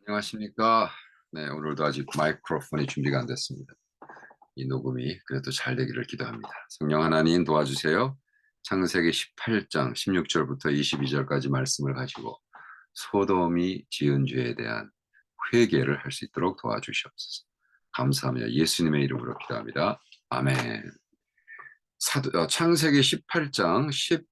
안녕하십니까. 네, 오늘도 아직 마이크로폰이 준비가 안 됐습니다. 이 녹음이 그래도 잘 되기를 기도합니다. 성령 하나님 도와주세요. 창세기 18장 16절부터 22절까지 말씀을 가지고 소돔이 지은 죄에 대한 회개를 할 수 있도록 도와주시옵소서. 감사합니다. 예수님의 이름으로 기도합니다. 아멘. 창세기 18장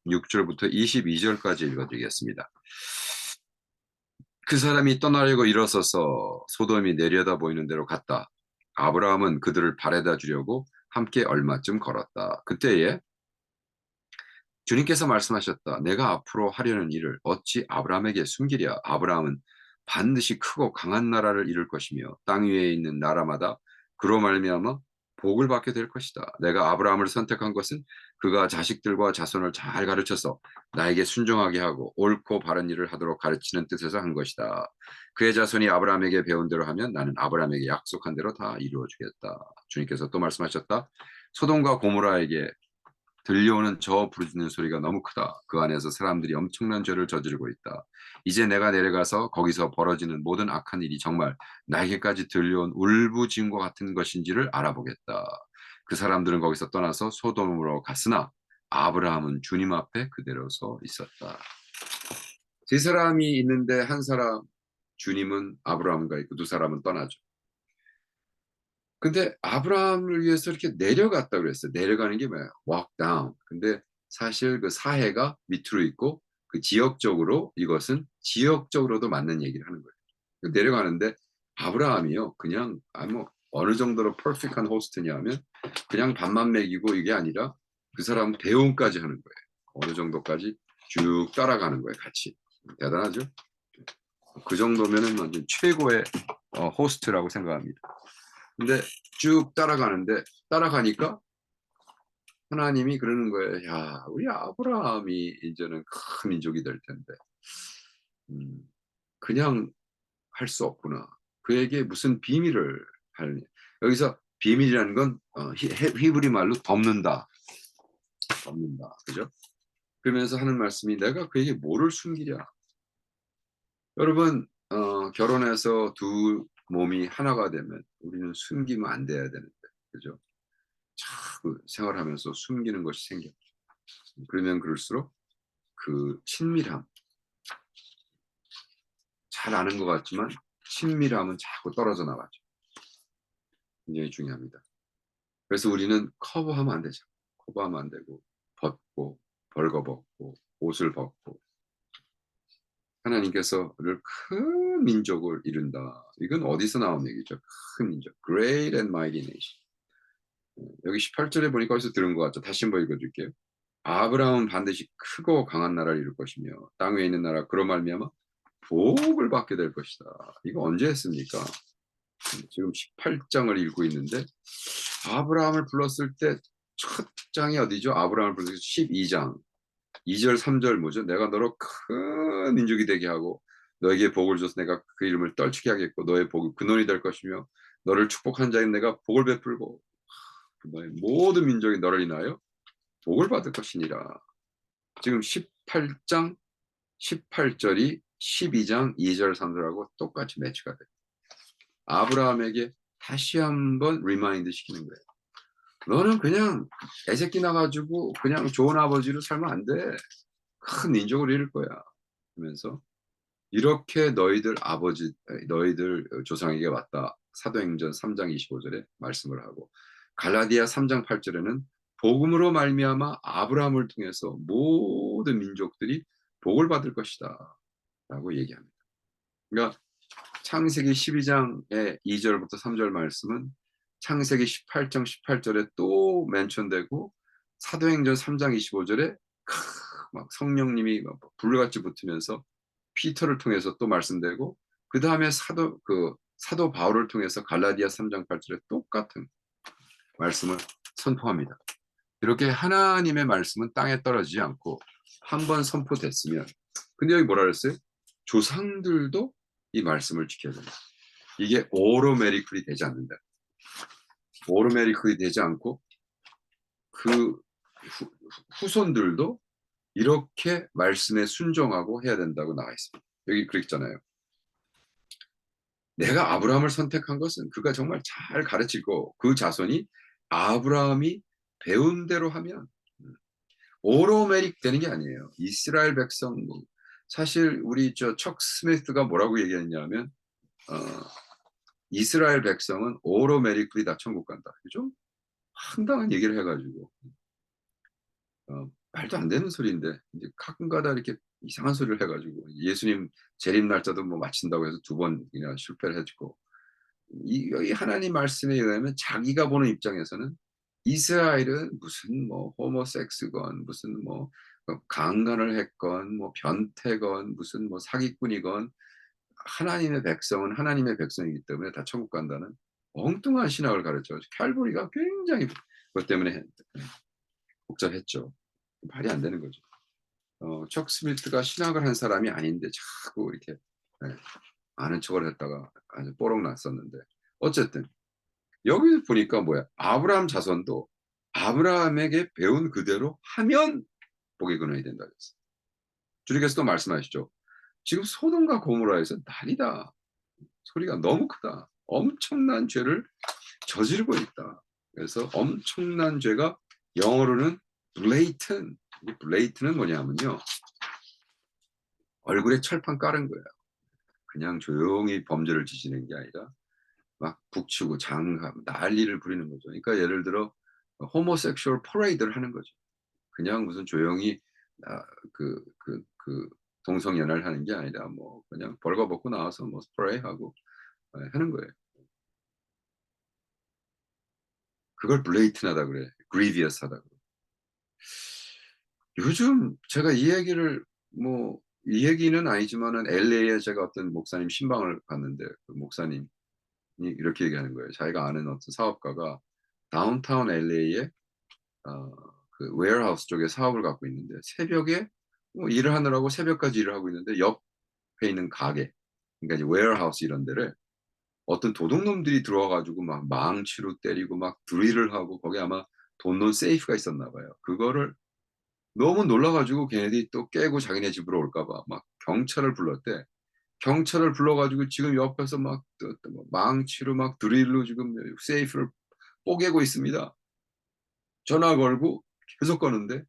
16절부터 22절까지 읽어드리겠습니다. 그 사람이 떠나려고 일어서서 소돔이 내려다 보이는 대로 갔다. 아브라함은 그들을 바래다 주려고 함께 얼마쯤 걸었다. 그때에 주님께서 말씀하셨다. 내가 앞으로 하려는 일을 어찌 아브라함에게 숨기랴. 아브라함은 반드시 크고 강한 나라를 이룰 것이며 땅 위에 있는 나라마다 그로 말미암아 복을 받게 될 것이다. 내가 아브라함을 선택한 것은 그가 자식들과 자손을 잘 가르쳐서 나에게 순종하게 하고 옳고 바른 일을 하도록 가르치는 뜻에서 한 것이다. 그의 자손이 아브라함에게 배운 대로 하면 나는 아브라함에게 약속한 대로 다 이루어 주겠다. 주님께서 또 말씀하셨다. 소돔과 고모라에게 들려오는 저 부르짖는 소리가 너무 크다. 그 안에서 사람들이 엄청난 죄를 저지르고 있다. 이제 내가 내려가서 거기서 벌어지는 모든 악한 일이 정말 나에게까지 들려온 울부짖음과 같은 것인지를 알아보겠다. 그 사람들은 거기서 떠나서 소돔으로 갔으나 아브라함은 주님 앞에 그대로 서 있었다. 세 사람이 있는데 한 사람 주님은 아브라함과 있고 두 사람은 떠나죠. 근데 아브라함을 위해서 이렇게 내려갔다 그랬어요. 내려가는 게 뭐야? walk down. 근데 사실 그 사해가 밑으로 있고 그 지역적으로 이것은 지역적으로도 맞는 얘기를 하는 거예요. 내려가는데 아브라함이요. 그냥 뭐 어느 정도로 퍼펙트한 호스트냐면 그냥 밥만 먹이고 이게 아니라 그 사람은 배움까지 하는 거예요. 어느 정도까지 쭉 따라가는 거예요. 같이. 대단하죠? 그 정도면은 완전 최고의 호스트라고 생각합니다. 근데 쭉 따라가니까 하나님이 그러는 거예요. 야, 우리 아브라함이 이제는 큰 민족이 될 텐데, 음, 그냥 할 수 없구나. 그에게 무슨 비밀을 할, 여기서 비밀이라는 건 히브리 말로 덮는다. 덮는다. 그죠? 그러면서 하는 말씀이 내가 그에게 뭐를 숨기랴. 여러분, 결혼해서 두 몸이 하나가 되면 우리는 숨기면 안 돼야 되는데, 그죠? 자꾸 생활하면서 숨기는 것이 생겨. 그러면 그럴수록 그 친밀함, 잘 아는 것 같지만 친밀함은 자꾸 떨어져 나가죠. 굉장히 중요합니다. 그래서 우리는 커버하면 안 되죠. 커버하면 안 되고 벗고 벌거벗고 옷을 벗고 하나님께서 우리를 큰 민족을 이룬다. 이건 어디서 나온 얘기죠? 큰 민족. Great and mighty nation. 여기 18절에 보니까 어디서 들은 것 같죠? 다시 한번 읽어줄게요. 아브라함은 반드시 크고 강한 나라를 이룰 것이며 땅 위에 있는 나라 그로 말미암아 복을 받게 될 것이다. 이거 언제 했습니까? 지금 18장을 읽고 있는데 아브라함을 불렀을 때 첫 장이 어디죠? 아브라함을 불렀을 때 12장 2절 3절 뭐죠? 내가 너로 큰 민족이 되게 하고 너에게 복을 줘서 내가 그 이름을 떨치게 하겠고 너의 복이 근원이 될 것이며 너를 축복한 자인 내가 복을 베풀고 너의 모든 민족이 너를 인하여 복을 받을 것이니라. 지금 18장 18절이 12장 2절 3절하고 똑같이 매치가 돼요. 아브라함에게 다시 한번 리마인드 시키는 거예요. 너는 그냥 애새끼 나가지고 그냥 좋은 아버지로 살면 안 돼. 큰 민족을 이룰 거야. 하면서 이렇게 너희들 조상에게 왔다. 사도행전 3장 25절에 말씀을 하고 갈라디아 3장 8절에는 복음으로 말미암아 아브라함을 통해서 모든 민족들이 복을 받을 것이다. 라고 얘기합니다. 그러니까 창세기 12장의 2절부터 3절 말씀은 창세기 18장 18절에 또 멘션되고 사도행전 3장 25절에 막 성령님이 막 불같이 붙으면서 피터를 통해서 또 말씀되고 그 다음에 사도 바울을 통해서 갈라디아 3장 8절에 똑같은 말씀을 선포합니다. 이렇게 하나님의 말씀은 땅에 떨어지지 않고 한번 선포됐으면 근데 여기 뭐라 그랬어요? 조상들도 이 말씀을 지켜야 된다. 이게 오로메리클이 되지 않는다. 오로메리클이 되지 않고 그 후손들도 이렇게 말씀에 순종하고 해야 된다고 나와 있습니다. 여기 그랬잖아요. 내가 아브라함을 선택한 것은 그가 정말 잘 가르치고 그 자손이 아브라함이 배운 대로 하면 오로메릭 되는 게 아니에요. 이스라엘 백성 뭐 사실 우리 척 스미스가 뭐라고 얘기했냐면 어 이스라엘 백성은 오로메릭리 다 천국 간다. 좀 황당한 얘기를 해 가지고 말도 안 되는 소리인데 이제 가끔가다 이렇게 이상한 소리를 해 가지고 예수님 재림 날짜도 뭐 맞춘다고 해서 2번이나 실패를 해 주고 이 하나님 말씀에 의하면 자기가 보는 입장에서는 이스라엘은 무슨 뭐 호모섹스건 무슨 뭐 강간을 했건 뭐 변태건 무슨 뭐 사기꾼이건 하나님의 백성은 하나님의 백성이기 때문에 다 천국 간다는 엉뚱한 신학을 가르쳐 칼보리가 굉장히 그것 때문에 복잡했죠. 말이 안 되는 거죠. 척 스미스가 신학을 한 사람이 아닌데 자꾸 이렇게 예 아는 척을 했다가 아주 뽀록 났었는데 어쨌든 여기 보니까 뭐야 아브라함 자손도 아브라함에게 배운 그대로 하면 복의 근원이 된다 그랬어. 주님께서도 말씀하시죠. 지금 소돔과 고모라에서 난리다. 소리가 너무 크다. 엄청난 죄를 저지르고 있다. 그래서 엄청난 죄가 영어로는 blatant. 이 blatant은 뭐냐면요. 얼굴에 철판 깔은 거예요. 그냥 조용히 범죄를 저지르는 게 아니라 막 북치고 장하고 난리를 부리는 거죠. 그러니까 예를 들어 호모섹슈얼 퍼레이드를 하는 거죠. 그냥 무슨 조용히 아 그 동성연애를 하는 게 아니라 뭐 그냥 벌거벗고 나와서 뭐 스프레이하고 예 하는 거예요. 그걸 블레이튼하다 그래. grievous하다 그래. 요즘 제가 이 얘기를 뭐 이 얘기는 아니지만은 LA에 제가 어떤 목사님 신방을 갔는데 그 목사님이 이렇게 얘기하는 거예요. 자기가 아는 어떤 사업가가 다운타운 LA에 그 웨어하우스 쪽에 사업을 갖고 있는데 새벽에 뭐 일을 하느라고 새벽까지 일을 하고 있는데 옆에 있는 가게 그러니까 이제 웨어하우스 이런 데를 어떤 도둑놈들이 들어와 가지고 막 망치로 때리고 막 드릴을 하고 거기 아마 돈 넣은 세이프가 있었나 봐요. 그거를 너무 놀라 가지고 걔네들이 또 깨고 자기네 집으로 올까 봐 막 경찰을 불렀대. 경찰을 불러 가지고 지금 옆에서 막 또 뭐 망치로 막 드릴로 지금 세이프를 뽀개고 있습니다. 전화 걸고 계속 거는데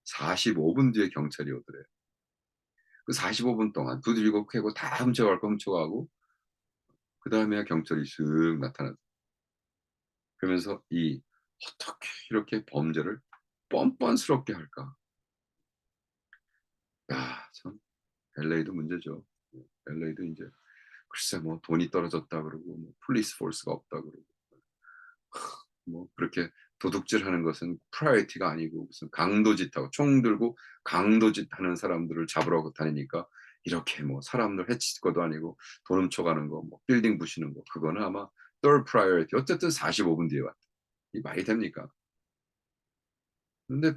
45분 뒤에 경찰이 오더래요. 그 45분 동안 두드리고 캐고 다 훔쳐갈 거 훔쳐가고 그다음에야 경찰이 슥 나타났 그러면서 이 '어떻게 이렇게 범죄를 뻔뻔스럽게 할까?' 야 참 LA도 문제죠. LA도 인제 글쎄 뭐 돈이 떨어졌다 그러고 뭐 police force가 없다 그러고 뭐 그렇게 도둑질하는 것은 프라이어티가 아니고 무슨 강도짓하고 총 들고 강도짓하는 사람들을 잡으러 다니니까 이렇게 뭐 사람들 해칠 것도 아니고 돈 훔쳐가는 거 뭐 빌딩 부수는 거 그거는 아마 third priority 어쨌든 45분 뒤에 왔다. 이게 말이 됩니까? 근데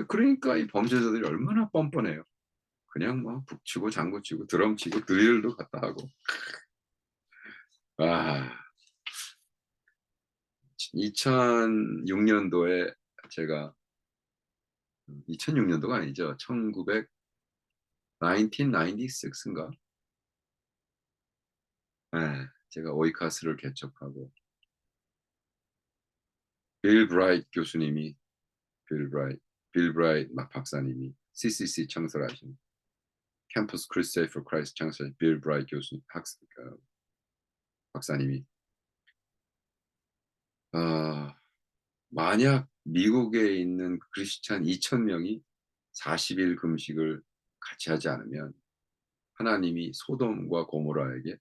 그러니까 이 범죄자들이 얼마나 뻔뻔해요. 그냥 뭐 북치고 장구치고 드럼치고 드릴도 갖다 하고. 아 2006 년도에 제가 2006 년도가 아니죠. 1996 인가? 예. 제가 오이카스를 개척하고 빌 브라이트 교수님이 빌 브라이트 막 박사님이 CCC 창설하신 캠퍼스 크루세이드 포 크라이스트 창설하신 빌 브라이트 교수 박사님이 아 만약 미국에 있는 크리스찬 2천 명이 40일 금식을 같이 하지 않으면 하나님이 소돔과 고모라에게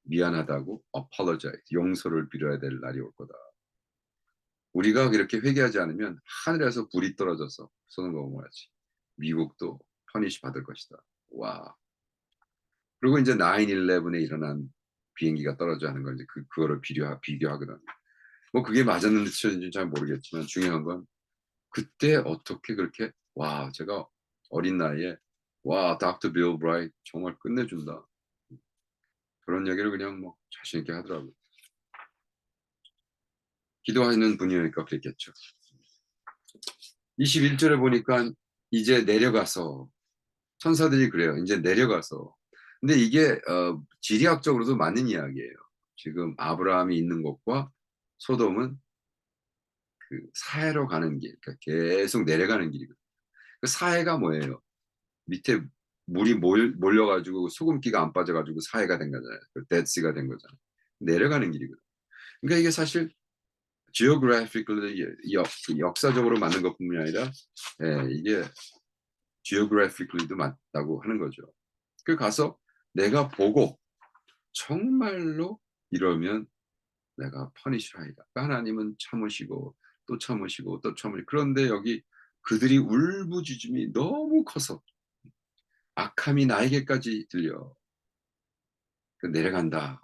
미안하다고 apologize 용서를 빌어야 될 날이 올 거다. 우리가 그렇게 회개하지 않으면 하늘에서 불이 떨어져서 소돔과 고모라같이 미국도 퍼니시 받을 것이다. 와. 그리고 인제 9/11에 일어난 비행기가 떨어져 하는 걸 이제 그거를 비교하거든. 뭐 그게 맞았는지 틀렸는지는 잘 모르겠지만 중요한 건 그때 어떻게 그렇게 와 제가 어린 나이에 '와 닥터 빌 브라이트 정말 끝내준다.' 그런 얘기를 그냥 뭐 자신 있게 하더라고요. 기도하는 분이니까 그랬겠죠. 21 절에 보니깐 이제 내려가서 천사들이 그래요. 인제 내려가서 근데 이게 지리학적으로도 맞는 이야기예요. 지금 아브라함이 있는 곳과 소돔은 그 사해로 가는 길, 그러니까 계속 내려가는 길이거든요. 그 사해가 뭐예요? 밑에 물이 몰려 가지고 소금기가 안 빠져 가지고 사해가 된 거잖아요. 그 데드시가 된 거잖아요. 내려가는 길이거든요. 그러니까 이게 사실 geographically 역사적으로 맞는 것뿐만이 아니라 이게 geographically도 맞다고 하는 거죠. 그 가서 내가 보고 정말로 이러면 내가 퍼니시를 하리라. 하나님은 참으시고 또 참으시고 또 참으시고 그런데 여기 그들이 울부짖음이 너무 커서 악함이 나에게까지 들려. 그 내려간다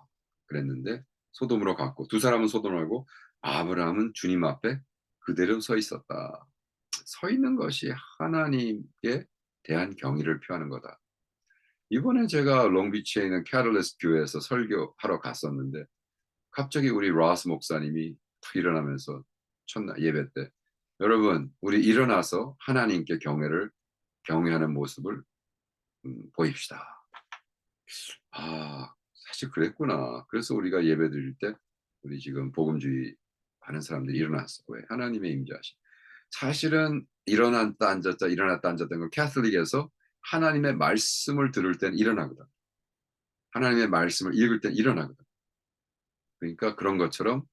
그랬는데 소돔으로 갔고 두 사람은 소돔으로 가고 아브라함은 주님 앞에 그대로 서 있었다. 서 있는 것이 하나님께 대한 경의를 표하는 거다. 이번에 제가 롱비치에 있는 캐럴리스트 교회에서 설교하러 갔었는데 갑자기 우리 로스 목사님이 탁 일어나면서 첫날 예배 때 "여러분 우리 일어나서 하나님께 경외하는 모습을 보입시다." 아 사실 그랬구나. 그래서 우리가 예배 드릴 때 우리 지금 복음주의 하는 사람들이 일어났어. 왜? 하나님의 임재하심. 사실은 일어났다 앉았다 일어났다 앉았다는 건 캐톨릭에서 하나님의 말씀을 들을 땐 일어나거든. 하나님의 말씀을 읽을 땐 일어나거든. 그러니까 그런 것처럼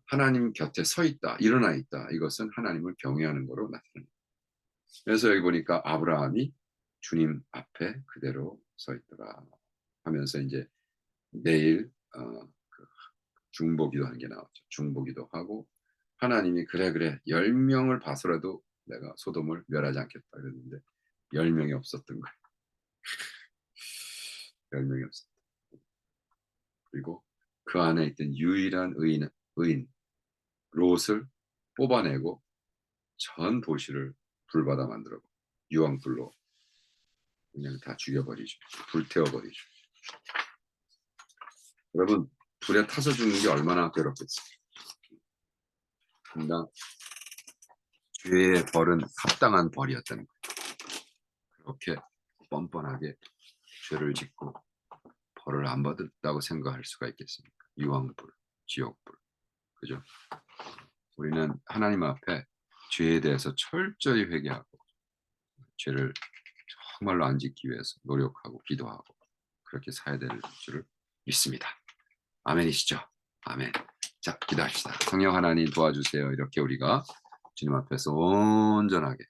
하나님 곁에 서 있다, 일어나 있다. 이것은 하나님을 경외하는 거로 나타납니다. 그래서 여기 보니까 아브라함이 주님 앞에 그대로 서 있더라 하면서 이제 내일 그 중보기도 하는 게 나왔죠. 중보기도 하고 하나님이 "그래, 그래. 10명을 봐서라도 내가 소돔을 멸하지 않겠다." 그랬는데 10명이 없었던 거예요. 10명이 없었다. 그리고 그 안에 있던 유일한 의인 롯을 뽑아내고 전 도시를 불바다 만들어 유황불로 그냥 다 죽여버리죠. 불태워 버리죠. 여러분 불에 타서 죽는 게 얼마나 괴롭겠어요. 분당 죄의 벌은 합당한 벌이었다는 거예요. 그렇게 뻔뻔하게 죄를 짓고 벌을 안 받았다고 생각할 수가 있겠습니까? 유황불, 지옥불. 그죠? 우리는 하나님 앞에 죄에 대해서 철저히 회개하고 죄를 정말로 안 짓기 위해서 노력하고 기도하고 그렇게 살아야 될 줄을 믿습니다. 아멘이시죠? 아멘. 자, 기도합시다. 성령 하나님 도와주세요. 이렇게 우리가 주님 앞에서 온전하게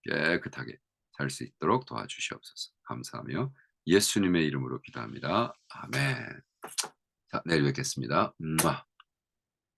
깨끗하게 살 수 있도록 도와주시옵소서. 감사하며 예수님의 이름으로 기도합니다. 아멘. 자, 내일 뵙겠습니다.